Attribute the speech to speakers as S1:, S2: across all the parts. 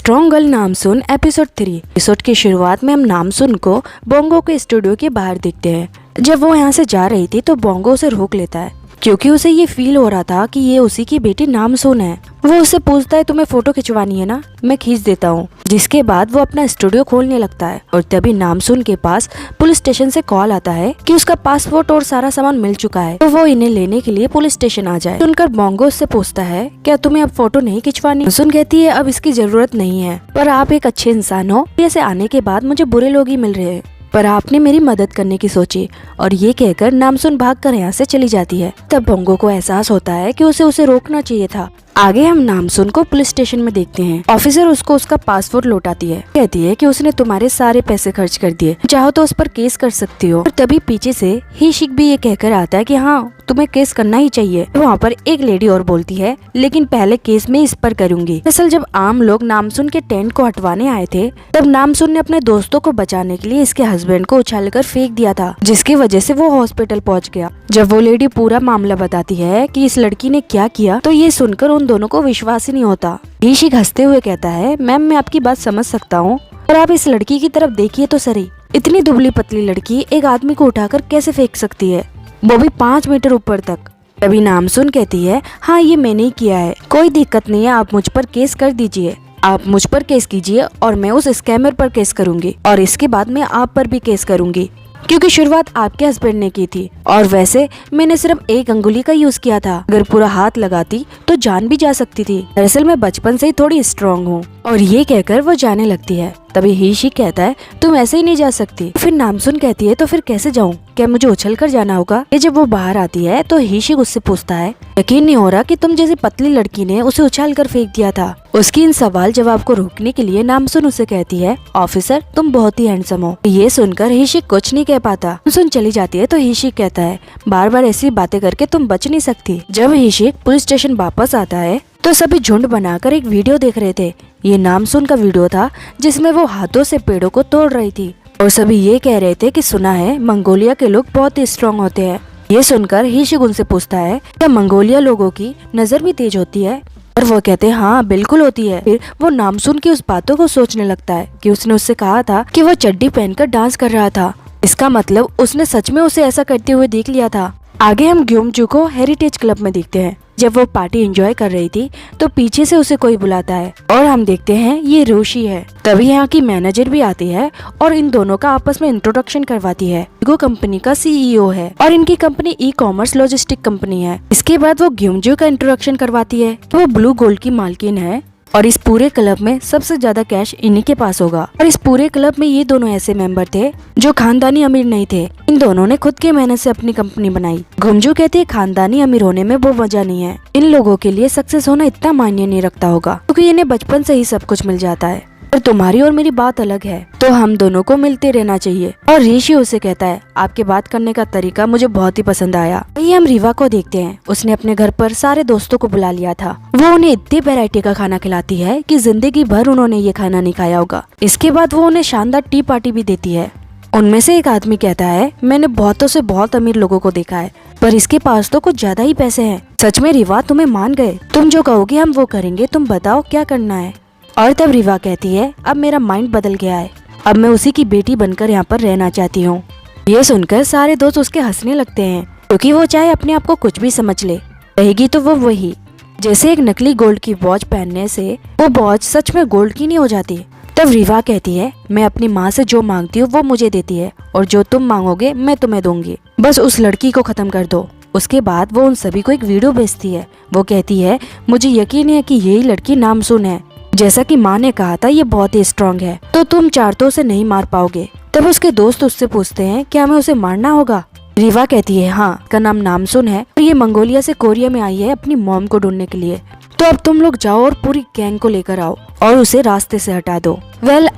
S1: Strong girl Namsoon episode 3। Episode की शुरुआत में हम नामसून को बोंगो के स्टूडियो के बाहर देखते हैं। जब वो यहाँ से जा रही थी तो बोंगो उसे रोक लेता है क्योंकि उसे ये फील हो रहा था कि ये उसी की बेटी नामसून है। वो उससे पूछता है तुम्हें फोटो खिंचवानी है ना, मैं खींच देता हूँ। जिसके बाद वो अपना स्टूडियो खोलने लगता है और तभी नामसून के पास पुलिस स्टेशन से कॉल आता है कि उसका पासपोर्ट और सारा सामान मिल चुका है, तो वो इन्हें लेने के लिए पुलिस स्टेशन आ जाए। सुनकर बोंगो उससे पूछता है क्या तुम्हें अब फोटो नहीं खिंचवानी। नामसून कहती है अब इसकी जरूरत नहीं है, पर आप एक अच्छे इंसान हो, ऐसे आने के बाद मुझे बुरे लोग ही मिल रहे हैं, पर आपने मेरी मदद करने की सोची। और ये कहकर नामसून भागकर यहाँ से चली जाती है। तब बोंगो को एहसास होता है कि उसे रोकना चाहिए था। आगे हम नामसून को पुलिस स्टेशन में देखते हैं। ऑफिसर उसको उसका पासपोर्ट लौटाती है, कहती है कि उसने तुम्हारे सारे पैसे खर्च कर दिए, चाहो तो उस पर केस कर सकती हो। और तभी पीछे से ही शिक भी ये कहकर आता है कि हाँ तुम्हें केस करना ही चाहिए। वहाँ पर एक लेडी और बोलती है लेकिन पहले केस मैं इस पर करूंगी। दरअसल जब आम लोग नामसून के टेंट को हटवाने आए थे तब नामसून ने अपने दोस्तों को बचाने के लिए इसके हस्बैंड को उछालकर फेंक दिया था, जिसकी वजह से वो हॉस्पिटल पहुँच गया। जब वो लेडी पूरा मामला बताती है कि इस लड़की ने क्या किया तो ये सुनकर उन दोनों को विश्वास ही नहीं होता। ईशिक हंसते हुए कहता है मैम मैं आपकी बात समझ सकता हूँ, पर आप इस लड़की की तरफ देखिए तो सही, इतनी दुबली पतली लड़की एक आदमी को उठाकर कैसे फेंक सकती है, वो भी 5 मीटर ऊपर तक। तभी नामसून कहती है हाँ ये मैंने ही किया है, कोई दिक्कत नहीं है, आप मुझ पर केस कर दीजिए, आप मुझ पर केस कीजिए और मैं उस स्कैमर पर केस करूंगी और इसके बाद मैं आप पर भी केस करूंगी क्योंकि शुरुआत आपके हस्बैंड ने की थी और वैसे मैंने सिर्फ एक अंगुली का यूज किया था, अगर पूरा हाथ लगाती तो जान भी जा सकती थी। दरअसल मैं बचपन से ही थोड़ी स्ट्रांग हूँ। और ये कहकर वो जाने लगती है। तभी हीशी कहता है तुम ऐसे ही नहीं जा सकती। फिर नामसून कहती है तो फिर कैसे जाऊँ, क्या मुझे उछल कर जाना होगा। ये जब वो बाहर आती है तो हीशी उससे पूछता है यकीन नहीं हो रहा कि तुम जैसी पतली लड़की ने उसे उछाल कर फेंक दिया था। उसकी इन सवाल जवाब को रोकने के लिए नामसून उसे कहती है ऑफिसर तुम बहुत ही हैंडसम हो। ये सुनकर हीशी कुछ नहीं कह पाता। नामसून चली जाती है तो हीशी कहता है बार बार ऐसी बातें करके तुम बच नहीं सकती। जब हीशी पुलिस स्टेशन वापस आता है तो सभी झुंड बनाकर एक वीडियो देख रहे थे। ये नामसून का वीडियो था जिसमें वो हाथों से पेड़ों को तोड़ रही थी और सभी ये कह रहे थे कि सुना है मंगोलिया के लोग बहुत ही स्ट्रांग होते हैं। ये सुनकर हीशिक उनसे पूछता है क्या मंगोलिया लोगों की नजर भी तेज होती है, और वो कहते हैं हाँ बिल्कुल होती है। फिर वो नामसून की उस बातों को सोचने लगता है कि उसने उससे कहा था कि वो चड्डी पहनकर डांस कर रहा था, इसका मतलब उसने सच में उसे ऐसा करते हुए देख लिया था। आगे हम ग्योमजू को हेरिटेज क्लब में देखते हैं। जब वो पार्टी एंजॉय कर रही थी तो पीछे से उसे कोई बुलाता है और हम देखते हैं ये रोशी है। तभी यहाँ की मैनेजर भी आती है और इन दोनों का आपस में इंट्रोडक्शन करवाती है। इगो कंपनी का CEO है और इनकी कंपनी ई-कॉमर्स लॉजिस्टिक कंपनी है। इसके बाद वो ग्योमजू का इंट्रोडक्शन करवाती है। वो ब्लू गोल्ड की मालकिन है और इस पूरे क्लब में सबसे ज्यादा कैश इन्हीं के पास होगा। और इस पूरे क्लब में ये दोनों ऐसे मेंबर थे जो खानदानी अमीर नहीं थे। इन दोनों ने खुद की मेहनत से अपनी कंपनी बनाई। गुमजू कहते हैं खानदानी अमीर होने में वो मजा नहीं है, इन लोगों के लिए सक्सेस होना इतना मायने नहीं रखता होगा क्योंकि इन्हें बचपन से ही सब कुछ मिल जाता है। और तुम्हारी और मेरी बात अलग है, तो हम दोनों को मिलते रहना चाहिए। और ऋषि उसे कहता है आपके बात करने का तरीका मुझे बहुत ही पसंद आया। ये हम रीवा को देखते हैं। उसने अपने घर पर सारे दोस्तों को बुला लिया था। वो उन्हें इतनी वैरायटी का खाना खिलाती है कि जिंदगी भर उन्होंने ये खाना नहीं खाया होगा। इसके बाद वो उन्हें शानदार टी पार्टी भी देती है। उनमें से एक आदमी कहता है मैंने बहुतों से बहुत अमीर लोगों को देखा है, पर इसके पास तो कुछ ज्यादा ही पैसे हैं। सच में रीवा तुम्हें मान गए, तुम जो कहोगे हम वो करेंगे, तुम बताओ क्या करना है। और तब रीवा कहती है अब मेरा माइंड बदल गया है, अब मैं उसी की बेटी बनकर यहाँ पर रहना चाहती हूँ। ये सुनकर सारे दोस्त उसके हंसने लगते हैं क्योंकि वो चाहे अपने आप को कुछ भी समझ ले, रहेगी तो वो वही। जैसे एक नकली गोल्ड की वॉच पहनने से वो वॉच सच में गोल्ड की नहीं हो जाती। तब रीवा कहती है मैं अपनी माँ से जो मांगती हूँ वो मुझे देती है और जो तुम मांगोगे मैं तुम्हें दूंगी, बस उस लड़की को खत्म कर दो। उसके बाद वो उन सभी को एक वीडियो भेजती है। वो कहती है मुझे यकीन है कि यही लड़की नामसून है, जैसा कि माँ ने कहा था ये बहुत ही स्ट्रांग है, तो तुम चारों उसे नहीं मार पाओगे। तब उसके दोस्त उससे पूछते हैं क्या हमें उसे मारना होगा। रीवा कहती है हाँ, का नाम नामसून है और ये मंगोलिया से कोरिया में आई है अपनी मॉम को ढूंढने के लिए, तो अब तुम लोग जाओ और पूरी गैंग को लेकर आओ और उसे रास्ते से हटा दो।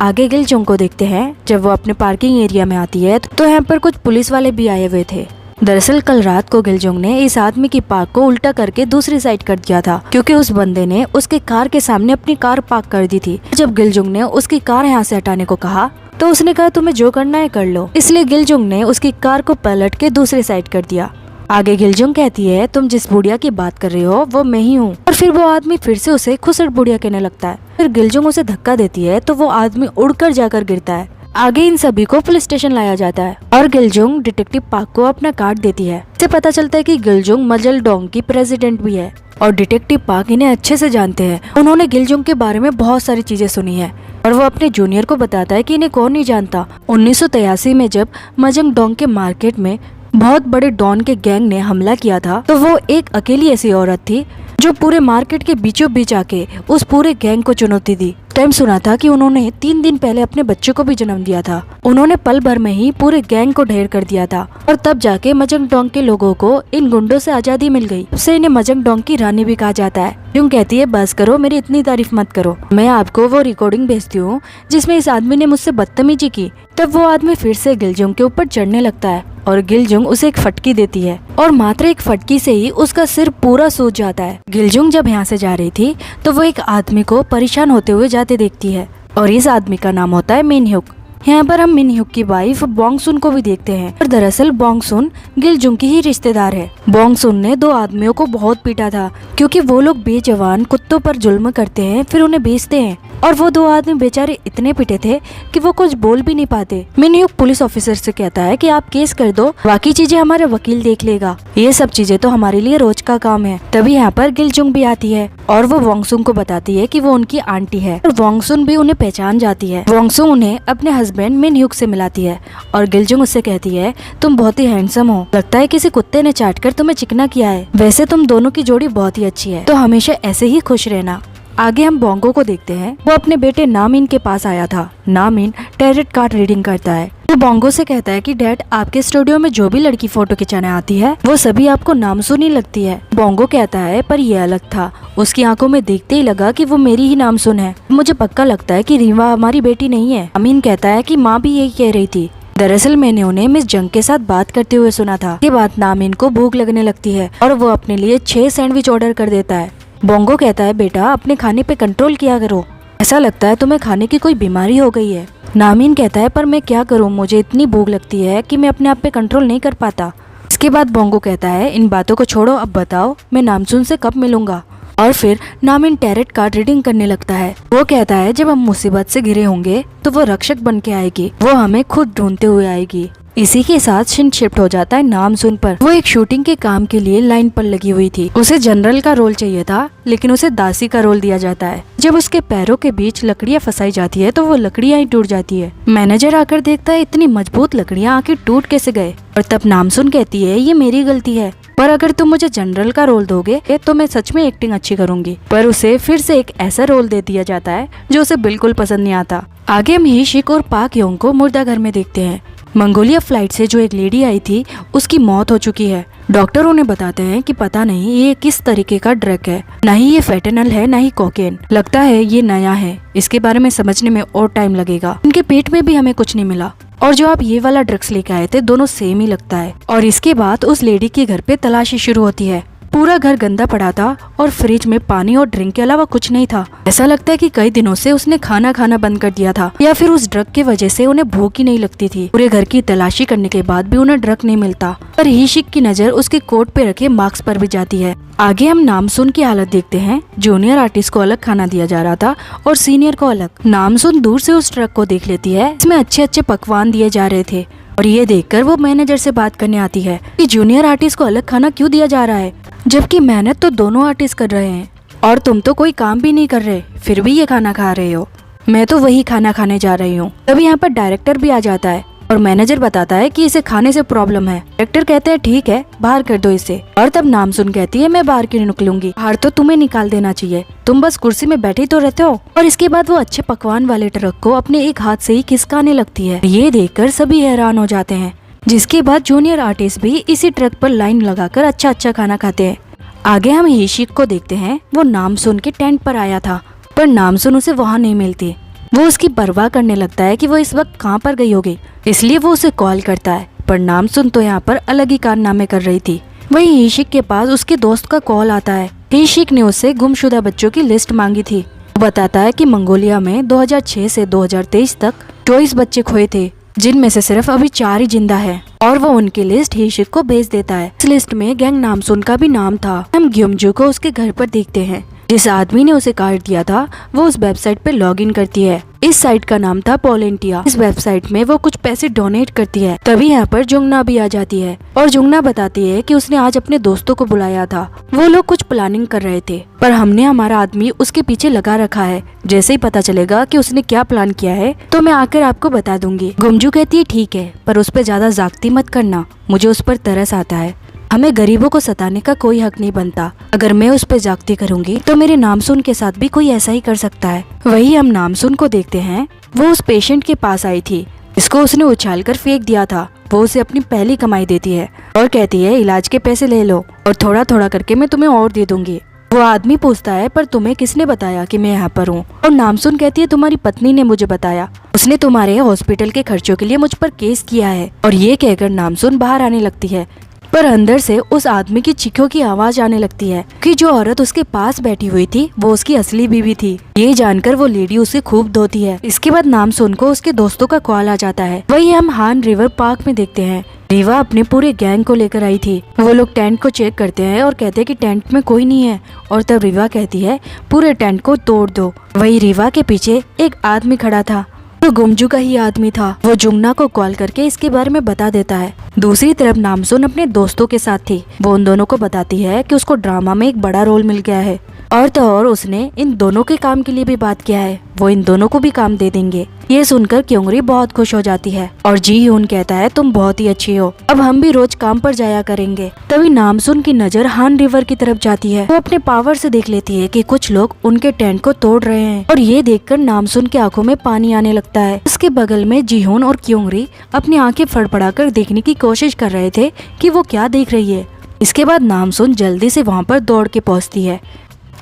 S1: आगे गिलजोंग को देखते हैं। जब वो अपने पार्किंग एरिया में आती है तो यहाँ पर कुछ पुलिस वाले भी आए हुए थे। दरअसल कल रात को गिलजोंग ने इस आदमी की पार्क को उल्टा करके दूसरी साइड कर दिया था क्योंकि उस बंदे ने उसके कार के सामने अपनी कार पार्क कर दी थी। जब गिलजोंग ने उसकी कार यहाँ से हटाने को कहा तो उसने कहा तुम्हें जो करना है कर लो, इसलिए गिलजोंग ने उसकी कार को पलट के दूसरी साइड कर दिया। आगे गिलजुंग कहती है तुम जिस बुढ़िया की बात कर रहे हो वो मैं ही हूँ। और फिर वो आदमी फिर से उसे खुसट बुढ़िया कहने लगता है। फिर गिलजुंग उसे धक्का देती है तो वो आदमी उड़कर जाकर गिरता है। आगे इन सभी को पुलिस स्टेशन लाया जाता है और गिलजुंग डिटेक्टिव पार्क को अपना कार्ड देती है। इससे पता चलता है कि गिलजुंग मजलडोंग की प्रेसिडेंट भी है और डिटेक्टिव पार्क इन्हें अच्छे से जानते हैं। उन्होंने गिलजुंग के बारे में बहुत सारी चीजें सुनी है और वो अपने जूनियर को बताता है कि इन्हें कौन नहीं जानता। 1983 में जब मजंगडोंग के मार्केट में बहुत बड़े डॉन के गैंग ने हमला किया था तो वो एक अकेली ऐसी औरत थी जो पूरे मार्केट के बीचों बीच आके उस पूरे गैंग को चुनौती दी। टाइम सुना था कि उन्होंने 3 दिन पहले अपने बच्चे को भी जन्म दिया था। उन्होंने पल भर में ही पूरे गैंग को ढेर कर दिया था और तब जाके मजंगडोंग के लोगों को इन गुंडों से आजादी मिल गई। उससे इन्हें मजंगडोंग की रानी भी कहा जाता है। यूं कहती है बस करो, मेरी इतनी तारीफ मत करो, मैं आपको वो रिकॉर्डिंग भेजती हूँ जिसमें इस आदमी ने मुझसे बदतमीजी की। तब वो आदमी फिर से गिलजुंग के ऊपर चढ़ने लगता है और गिलजुंग उसे एक फटकी देती है और मात्र एक फटकी से ही उसका सिर पूरा सूज जाता है। गिलजुंग जब यहाँ से जा रही थी तो वो एक आदमी को परेशान होते हुए जाते देखती है और इस आदमी का नाम होता है मिन ह्युक। यहाँ पर हम मिन ह्युक की वाइफ बोंग सुन को भी देखते हैं और दरअसल बोंग सुन गिलजुंग की ही रिश्तेदार है। बोंग सुन ने 2 आदमियों को बहुत पीटा था क्योंकि वो लोग बेजवान कुत्तों पर जुल्म करते हैं फिर उन्हें बेचते हैं और वो 2 आदमी बेचारे इतने पिटे थे कि वो कुछ बोल भी नहीं पाते। मिन ह्युक पुलिस ऑफिसर से कहता है कि आप केस कर दो, बाकी चीजें हमारा वकील देख लेगा, ये सब चीजें तो हमारे लिए रोज का काम है। तभी यहाँ पर गिलजुंग भी आती है और वो वोंगसुन को बताती है कि वो उनकी आंटी है और वोंगसुन भी उन्हें पहचान जाती है। वोंगसुन उन्हें अपने हस्बैंड मिन ह्युक से मिलाती है और गिलजुंग उससे कहती है तुम बहुत ही हैंडसम हो, लगता है किसी कुत्ते ने चाट कर तुम्हें चिकना किया है, वैसे तुम दोनों की जोड़ी बहुत ही अच्छी है, तो हमेशा ऐसे ही खुश रहना। आगे हम बोंगो को देखते हैं। वो अपने बेटे नामिन के पास आया था। नामिन टैरेट कार्ड रीडिंग करता है। वो बोंगो से कहता है कि डैड आपके स्टूडियो में जो भी लड़की फोटो खिंचाने आती है वो सभी आपको नामसुन ही लगती है। बोंगो कहता है पर ये अलग था, उसकी आंखों में देखते ही लगा कि वो मेरी ही नामसुन है। मुझे पक्का लगता है कि रीवा हमारी बेटी नहीं है। अमीन कहता है कि माँ भी यही कह रही थी, दरअसल मैंने उन्हें मिस जंग के साथ बात करते हुए सुना था। इसके बाद नामिन को भूख लगने लगती है और वो अपने लिए 6 सैंडविच ऑर्डर कर देता है। बोंगो कहता है बेटा अपने खाने पे कंट्रोल किया करो, ऐसा लगता है तुम्हें खाने की कोई बीमारी हो गई है। नामिन कहता है पर मैं क्या करूं, मुझे इतनी भूख लगती है कि मैं अपने आप पे कंट्रोल नहीं कर पाता। इसके बाद बोंगो कहता है इन बातों को छोड़ो, अब बताओ मैं नामसुन से कब मिलूंगा। और फिर नामिन टैरेट कार्ड रीडिंग करने लगता है। वो कहता है जब हम मुसीबत से घिरे होंगे तो वो रक्षक बन के आएगी, वो हमें खुद ढूंढते हुए आएगी। इसी के साथ सीन शिफ्ट हो जाता है नामसुन पर। वो एक शूटिंग के काम के लिए लाइन पर लगी हुई थी। उसे जनरल का रोल चाहिए था लेकिन उसे दासी का रोल दिया जाता है। जब उसके पैरों के बीच लकड़ियां फंसाई जाती है तो वो लकड़ियां ही टूट जाती है। मैनेजर आकर देखता है इतनी मजबूत लकड़ियां आखिर टूट कैसे गए और तब नामसुन कहती है ये मेरी गलती है, पर अगर तुम मुझे जनरल का रोल दोगे तो मैं सच में एक्टिंग अच्छी करूंगी। पर उसे फिर से एक ऐसा रोल दे दिया जाता है जो उसे बिल्कुल पसंद नहीं आता। आगे हम हीशिक और पाक योंग को मुर्दा घर में देखते हैं। मंगोलिया फ्लाइट से जो एक लेडी आई थी उसकी मौत हो चुकी है। डॉक्टर उन्हें बताते हैं कि पता नहीं ये किस तरीके का ड्रग है, ना ही ये फेंटेनल है ना ही कोकेन, लगता है ये नया है, इसके बारे में समझने में और टाइम लगेगा। उनके पेट में भी हमें कुछ नहीं मिला और जो आप ये वाला ड्रग्स लेके आए थे दोनों सेम ही लगता है। और इसके बाद उस लेडी के घर पे तलाशी शुरू होती है। पूरा घर गंदा पड़ा था और फ्रिज में पानी और ड्रिंक के अलावा कुछ नहीं था। ऐसा लगता है कि कई दिनों से उसने खाना खाना बंद कर दिया था या फिर उस ड्रग की वजह से उन्हें भूख ही नहीं लगती थी। पूरे घर की तलाशी करने के बाद भी उन्हें ड्रग नहीं मिलता। पर हीशिक की नजर उसके कोट पे रखे मार्क्स पर भी जाती है। आगे हम नामसुन की हालत देखते हैं। जूनियर आर्टिस्ट को अलग खाना दिया जा रहा था और सीनियर को अलग। नामसुन दूर से उस ट्रक को देख लेती है, इसमें अच्छे अच्छे पकवान दिए जा रहे थे और ये देखकर वो मैनेजर से बात करने आती है कि जूनियर आर्टिस्ट को अलग खाना क्यों दिया जा रहा है, जबकि मेहनत तो दोनों आर्टिस्ट कर रहे हैं और तुम तो कोई काम भी नहीं कर रहे फिर भी ये खाना खा रहे हो। मैं तो वही खाना खाने जा रही हूँ। तभी यहाँ पर डायरेक्टर भी आ जाता है और मैनेजर बताता है कि इसे खाने से प्रॉब्लम है। डायरेक्टर कहते हैं ठीक है बाहर कर दो इसे। और तब नामसुन कहती है मैं बाहर क्यों निकलूंगी, बाहर तो तुम्हें निकाल देना चाहिए, तुम बस कुर्सी में बैठे तो रहते हो। और इसके बाद वो अच्छे पकवान वाले ट्रक को अपने एक हाथ से ही खिसकाने लगती है। ये देखकर सभी हैरान हो जाते हैं। जिसके बाद जूनियर आर्टिस्ट भी इसी ट्रक पर लाइन लगाकर अच्छा अच्छा खाना खाते हैं। आगे हम हीशिक को देखते हैं। वो नामसुन के टेंट पर आया था पर नामसुन उसे वहाँ नहीं मिलती। वो उसकी परवाह करने लगता है कि वो इस वक्त कहाँ पर गई होगी, इसलिए वो उसे कॉल करता है। पर नामसुन तो यहाँ पर अलग ही कारनामे कर रही थी। वही हीशिक के पास उसके दोस्त का कॉल आता है। हीशिक ने उससे गुमशुदा बच्चों की लिस्ट मांगी थी। वो बताता है कि मंगोलिया में 2006 से 2023 तक 24 बच्चे खोए थे जिनमें से सिर्फ अभी 4 ही जिंदा है और वो उनकी लिस्ट हीशिक को भेज देता है। इस लिस्ट में गैंग नामसुन का भी नाम था। हम ग्योमजू को उसके घर पर देखते हैं। जिस आदमी ने उसे कार्ड दिया था वो उस वेबसाइट पे लॉगिन करती है। इस साइट का नाम था पोलेंटिया। इस वेबसाइट में वो कुछ पैसे डोनेट करती है। तभी यहाँ पर जुंगना भी आ जाती है और जुंगना बताती है कि उसने आज अपने दोस्तों को बुलाया था। वो लोग कुछ प्लानिंग कर रहे थे पर हमने हमारा आदमी उसके पीछे लगा रखा है। जैसे ही पता चलेगा कि उसने क्या प्लान किया है तो मैं आकर आपको बता दूंगी। गुमजू कहती है ठीक है, पर उस पर ज्यादा जागती मत करना, मुझे उस पर तरस आता है। हमें गरीबों को सताने का कोई हक नहीं बनता। अगर मैं उस पर जागती करूंगी तो मेरे नामसुन के साथ भी कोई ऐसा ही कर सकता है। वही हम नामसुन को देखते हैं। वो उस पेशेंट के पास आई थी जिसको उसने उछालकर फेंक दिया था। वो उसे अपनी पहली कमाई देती है और कहती है इलाज के पैसे ले लो और थोड़ा थोड़ा करके मैं तुम्हें और दे दूंगी। वो आदमी पूछता है पर तुम्हें किसने बताया कि मैं यहाँ पर हूँ? और नामसुन कहती है तुम्हारी पत्नी ने मुझे बताया, उसने तुम्हारे हॉस्पिटल के खर्चों के लिए मुझ पर केस किया है। और ये कहकर नामसुन बाहर आने लगती है पर अंदर से उस आदमी की चीखों की आवाज आने लगती है कि जो औरत उसके पास बैठी हुई थी वो उसकी असली बीवी थी। ये जानकर वो लेडी उसे खूब धोती है। इसके बाद नामसुन को उसके दोस्तों का कॉल आ जाता है। वही हम हान रिवर पार्क में देखते हैं। रीवा अपने पूरे गैंग को लेकर आई थी। वो लोग टेंट को चेक करते हैं और कहते हैं कि टेंट में कोई नहीं है। और तब रीवा कहती है पूरे टेंट को तोड़ दो। वही रीवा के पीछे एक आदमी खड़ा था, वो गुमजू का ही आदमी था। वो जुंगना को कॉल करके इसके बारे में बता देता है। दूसरी तरफ नामसुन अपने दोस्तों के साथ थी। वो उन दोनों को बताती है कि उसको ड्रामा में एक बड़ा रोल मिल गया है और तो और उसने इन दोनों के काम के लिए भी बात किया है। वो इन दोनों को भी काम दे देंगे। ये सुनकर क्योंगरी बहुत खुश हो जाती है और जी ह्यून कहता है तुम बहुत ही अच्छी हो, अब हम भी रोज काम पर जाया करेंगे। तभी नामसुन की नजर हान रिवर की तरफ जाती है। वो अपने पावर से देख लेती है कि कुछ लोग उनके टेंट को तोड़ रहे हैं और ये देखकर नामसुन की आंखों में पानी आने लगता है। उसके बगल में जीहोन और क्योंगरी अपनी आंखें फड़फड़ाकर देखने की कोशिश कर रहे थे कि वो क्या देख रही है। इसके बाद नामसुन जल्दी से वहाँ पर दौड़ के पहुँचती है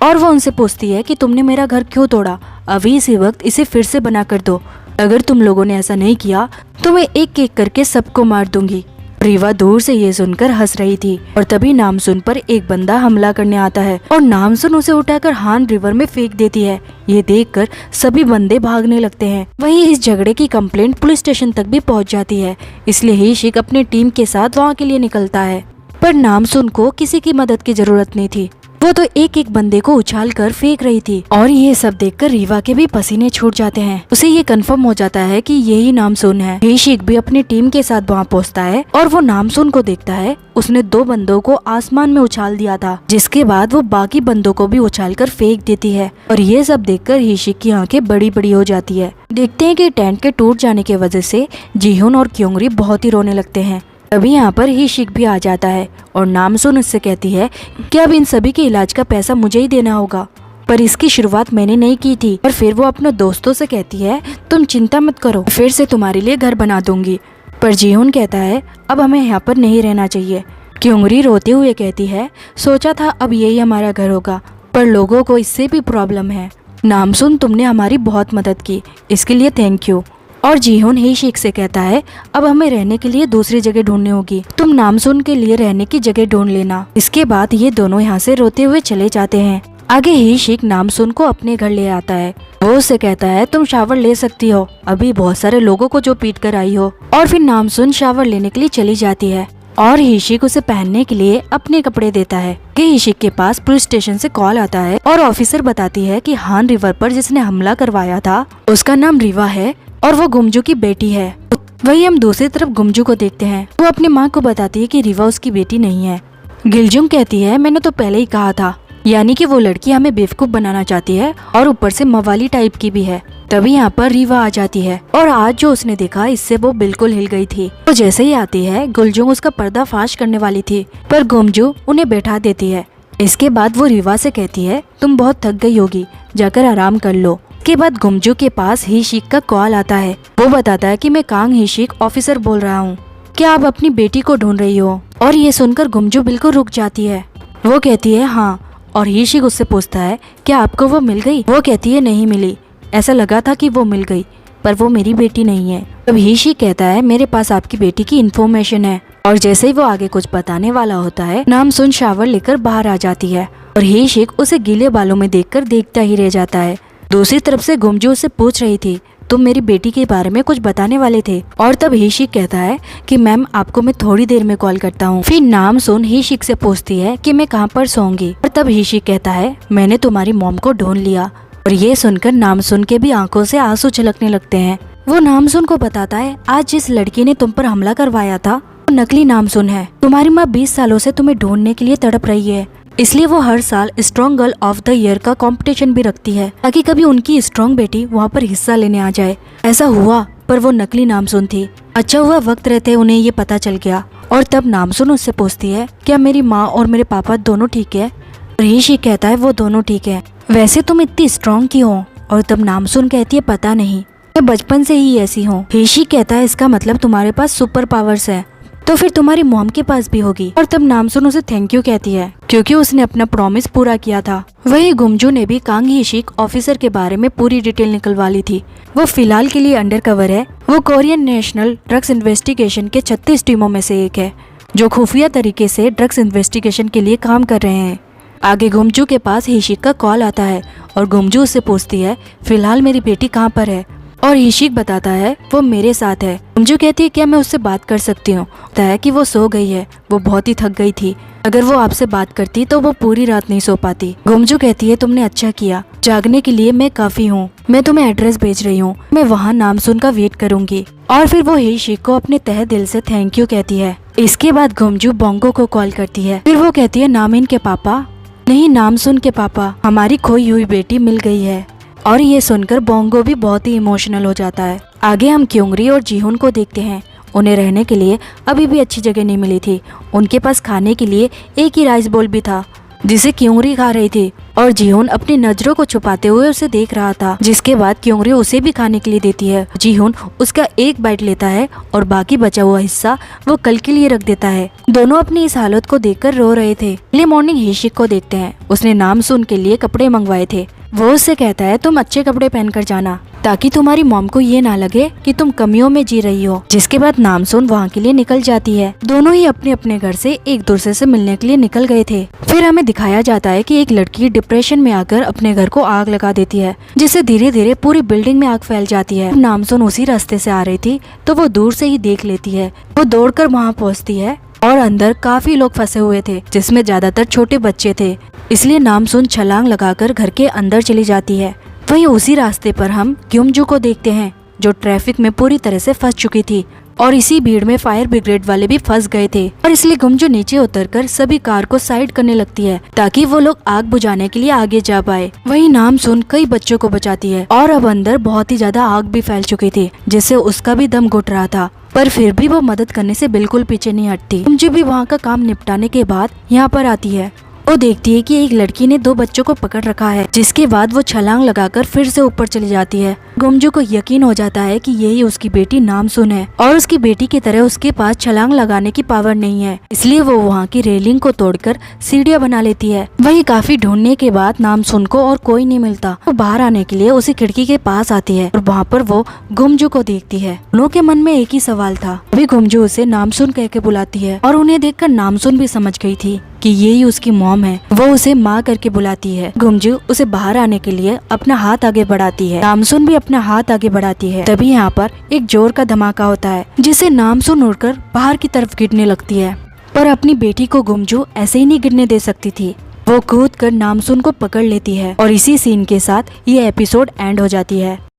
S1: और वो उनसे पूछती है कि तुमने मेरा घर क्यों तोड़ा? अभी इसी वक्त इसे फिर से बना कर दो। अगर तुम लोगों ने ऐसा नहीं किया तो मैं एक एक करके सबको मार दूंगी। रीवा दूर से ये सुनकर हंस रही थी और तभी नामसुन पर एक बंदा हमला करने आता है और नामसुन उसे उठाकर हान रिवर में फेंक देती है। ये देखकर सभी बंदे भागने लगते हैं। वहीं इस झगड़े की कंप्लेंट पुलिस स्टेशन तक भी पहुंच जाती है। इसलिए हीशिक अपनी टीम के साथ वहाँ के लिए निकलता है। पर नामसुन को किसी की मदद की जरूरत नहीं थी। वो तो एक एक बंदे को उछाल कर फेंक रही थी और ये सब देखकर रीवा के भी पसीने छूट जाते हैं। उसे ये कंफर्म हो जाता है कि यही नामसुन है। हीशिक भी अपनी टीम के साथ वहाँ पहुँचता है और वो नामसुन को देखता है। उसने 2 बंदों को आसमान में उछाल दिया था, जिसके बाद वो बाकी बंदों को भी उछाल कर फेंक देती है। और ये सब देखकर हीशिक की आंखें बड़ी बड़ी हो जाती है। देखते हैं कि टेंट के टूट जाने की वजह से जीहुन और क्योंगरी बहुत ही रोने लगते हैं। तभी यहाँ पर हीशिक भी आ जाता है और नामसुन उससे कहती है कि अब इन सभी के इलाज का पैसा मुझे ही देना होगा, पर इसकी शुरुआत मैंने नहीं की थी। और फिर वो अपने दोस्तों से कहती है तुम चिंता मत करो, फिर से तुम्हारे लिए घर बना दूंगी। पर जीहुन कहता है अब हमें यहाँ पर नहीं रहना चाहिए। क्योंगरी रोते हुए कहती है सोचा था अब यही हमारा घर होगा, पर लोगों को इससे भी प्रॉब्लम है। नामसुन तुमने हमारी बहुत मदद की, इसके लिए थैंक यू। और जीहुन हीशिक से कहता है अब हमें रहने के लिए दूसरी जगह ढूंढनी होगी, तुम नामसुन के लिए रहने की जगह ढूंढ लेना। इसके बाद ये दोनों यहाँ से रोते हुए चले जाते हैं। आगे हीशिक नामसुन को अपने घर ले आता है। वो उससे कहता है तुम शावर ले सकती हो, अभी बहुत सारे लोगों को जो पीट कर आई हो। और फिर नामसुन शावर लेने के लिए चली जाती है और हीशिक उसे पहनने के लिए अपने कपड़े देता है कि हीशिक के पास पुलिस स्टेशन से कॉल आता है और ऑफिसर बताती है कि हान रिवर पर जिसने हमला करवाया था उसका नाम रीवा है और वो गुमजू की बेटी है। वही हम दूसरी तरफ गुमजू को देखते हैं। वो अपनी माँ को बताती है कि रीवा उसकी बेटी नहीं है। गिलजुंग कहती है मैंने तो पहले ही कहा था, यानी कि वो लड़की हमें बेवकूफ बनाना चाहती है और ऊपर से मवाली टाइप की भी है। तभी यहाँ पर रीवा आ जाती है और आज जो उसने देखा इससे वो बिल्कुल हिल गई थी। वो जैसे ही आती है गुलजुंग उसका पर्दाफाश करने वाली थी, पर गुमजू उन्हें बैठा देती है। इसके बाद वो रीवा से कहती है तुम बहुत थक गई होगी, जाकर आराम कर लो। के बाद गुमजू के पास हीशिक का कॉल आता है। वो बताता है कि मैं कांग हीशिक ऑफिसर बोल रहा हूँ, क्या आप अपनी बेटी को ढूंढ रही हो? और ये सुनकर गुमजू बिल्कुल रुक जाती है। वो कहती है हाँ, और हीशिक उससे पूछता है क्या आपको वो मिल गई? वो कहती है नहीं मिली, ऐसा लगा था कि वो मिल गई, पर वो मेरी बेटी नहीं है। तब हीशिक कहता है मेरे पास आपकी बेटी की इन्फॉर्मेशन है। और जैसे ही वो आगे कुछ बताने वाला होता है नामसुन शावर लेकर बाहर आ जाती है और हीशिक उसे गीले बालों में देखकर देखता ही रह जाता है। दूसरी तरफ से गुमजू उससे पूछ रही थी तुम मेरी बेटी के बारे में कुछ बताने वाले थे। और तब हीशिक कहता है कि मैम आपको मैं थोड़ी देर में कॉल करता हूँ। फिर नामसुन हीशिक से पूछती है कि मैं कहाँ पर सोऊंगी। और तब हीशिक कहता है मैंने तुम्हारी मॉम को ढूंढ लिया। और ये सुनकर नामसुन के भी आंखों से आंसू छलकने लगते हैं। वो नामसुन को बताता है आज जिस लड़की ने तुम पर हमला करवाया था वो नकली नामसुन है। तुम्हारी माँ 20 सालों से तुम्हें ढूंढने के लिए तड़प रही है, इसलिए वो हर साल strong girl of the year का कंपटीशन भी रखती है ताकि कभी उनकी स्ट्रॉन्ग बेटी वहाँ पर हिस्सा लेने आ जाए। ऐसा हुआ पर वो नकली नामसुन थी। अच्छा हुआ वक्त रहते उन्हें ये पता चल गया। और तब नामसुन उससे पूछती है क्या मेरी माँ और मेरे पापा दोनों ठीक है। हीशिक कहता है वो दोनों ठीक है, वैसे तुम इतनी स्ट्रॉन्ग क्यों हो। और तब नामसुन कहती है पता नहीं, मैं बचपन से ही ऐसी हूँ। हीशिक कहता है इसका मतलब तुम्हारे पास सुपर पावर्स है, तो फिर तुम्हारी मॉम के पास भी होगी। और तब नामसुन उसे थैंक यू कहती है क्योंकि उसने अपना प्रॉमिस पूरा किया था। वही गुमजू ने भी कांग हीशिक ऑफिसर के बारे में पूरी डिटेल निकलवा ली थी। वो फिलहाल के लिए अंडर कवर है। वो कोरियन नेशनल ड्रग्स इन्वेस्टिगेशन के 36 टीमों में से एक है जो खुफिया तरीके से ड्रग्स इन्वेस्टिगेशन के लिए काम कर रहे हैं। आगे गुमजू के पास हीशिक का कॉल आता है और गुमजू उससे पूछती है फिलहाल मेरी बेटी कहाँ पर है। और हीशिक बताता है वो मेरे साथ है। गुमजू कहती है क्या मैं उससे बात कर सकती हूँ। कहता है कि वो सो गई है, वो बहुत ही थक गई थी, अगर वो आपसे बात करती तो वो पूरी रात नहीं सो पाती। गुमजू कहती है तुमने अच्छा किया, जागने के लिए मैं काफी हूँ, मैं तुम्हें एड्रेस भेज रही हूँ, मैं वहाँ नामसुन का वेट करूंगी। और फिर वो हीशिक को अपने तहे दिल से थैंक यू कहती है। इसके बाद गुमजू बोंगो को कॉल करती है। फिर वो कहती है नामिन के पापा नहीं नामसुन के पापा, हमारी खोई हुई बेटी मिल गई है। और ये सुनकर बोंगो भी बहुत ही इमोशनल हो जाता है। आगे हम क्योंगरी और जीहुन को देखते हैं। उन्हें रहने के लिए अभी भी अच्छी जगह नहीं मिली थी। उनके पास खाने के लिए एक ही राइस बोल भी था जिसे क्योंगरी खा रही थी और जीहुन अपनी नजरों को छुपाते हुए उसे देख रहा था। जिसके बाद क्योंगरी उसे भी खाने के लिए देती है। जीहुन उसका एक बाइट लेता है और बाकी बचा हुआ हिस्सा वो कल के लिए रख देता है। दोनों अपनी इस हालत को देखकर रो रहे थे। अगले मॉर्निंग हीशिक को देखते हैं। उसने नामसुन के लिए कपड़े मंगवाए थे। वो उससे कहता है तुम अच्छे कपड़े पहनकर जाना ताकि तुम्हारी मॉम को ये ना लगे कि तुम कमियों में जी रही हो। जिसके बाद नामसुन वहाँ के लिए निकल जाती है। दोनों ही अपने अपने घर से एक दूसरे से मिलने के लिए निकल गए थे। फिर हमें दिखाया जाता है कि एक लड़की डिप्रेशन में आकर अपने घर को आग लगा देती है, जिससे धीरे धीरे पूरी बिल्डिंग में आग फैल जाती है। नामसुन उसी रास्ते से आ रही थी तो वो दूर से ही देख लेती है। वो दौड़कर वहाँ पहुँचती है और अंदर काफी लोग फंसे हुए थे जिसमें ज्यादातर छोटे बच्चे थे, इसलिए नामसुन छलांग लगाकर घर के अंदर चली जाती है। वहीं उसी रास्ते पर हम क्योमजू को देखते हैं जो ट्रैफिक में पूरी तरह से फंस चुकी थी और इसी भीड़ में फायर ब्रिगेड वाले भी फंस गए थे। और इसलिए गुमजू नीचे उतरकर सभी कार को साइड करने लगती है ताकि वो लोग आग बुझाने के लिए आगे जा पाए। वहीं नामसुन कई बच्चों को बचाती है और अब अंदर बहुत ही ज्यादा आग भी फैल चुकी थी जिससे उसका भी दम घुट रहा था, पर फिर भी वो मदद करने से बिल्कुल पीछे नहीं हटती। गुमजू भी वहाँ का काम निपटाने के बाद यहाँ पर आती है। वो देखती है कि एक लड़की ने 2 बच्चों को पकड़ रखा है, जिसके बाद वो छलांग लगाकर फिर से ऊपर चली जाती है। गुमजू को यकीन हो जाता है कि यही उसकी बेटी नामसुन है और उसकी बेटी की तरह उसके पास छलांग लगाने की पावर नहीं है, इसलिए वो वहाँ की रेलिंग को तोड़कर सीढ़ियाँ बना लेती है। वही काफी ढूंढने के बाद नामसुन को और कोई नहीं मिलता। वो बाहर आने के लिए उसी खिड़की के पास आती है और वहाँ पर वो गुमजू को देखती है। दोनों के मन में एक ही सवाल था। अभी गुमजू उसे नामसुन कह के बुलाती है और उन्हें देखकर नामसुन भी समझ गई थी कि यही उसकी मॉम है। वो उसे माँ करके बुलाती है। गुमजू उसे बाहर आने के लिए अपना हाथ आगे बढ़ाती है। नामसुन भी अपना हाथ आगे बढ़ाती है। तभी यहाँ पर एक जोर का धमाका होता है जिससे नामसुन उड़कर बाहर की तरफ गिरने लगती है, पर अपनी बेटी को गुमजू ऐसे ही नहीं गिरने दे सकती थी। वो कूद कर नामसुन को पकड़ लेती है और इसी सीन के साथ ये एपिसोड एंड हो जाती है।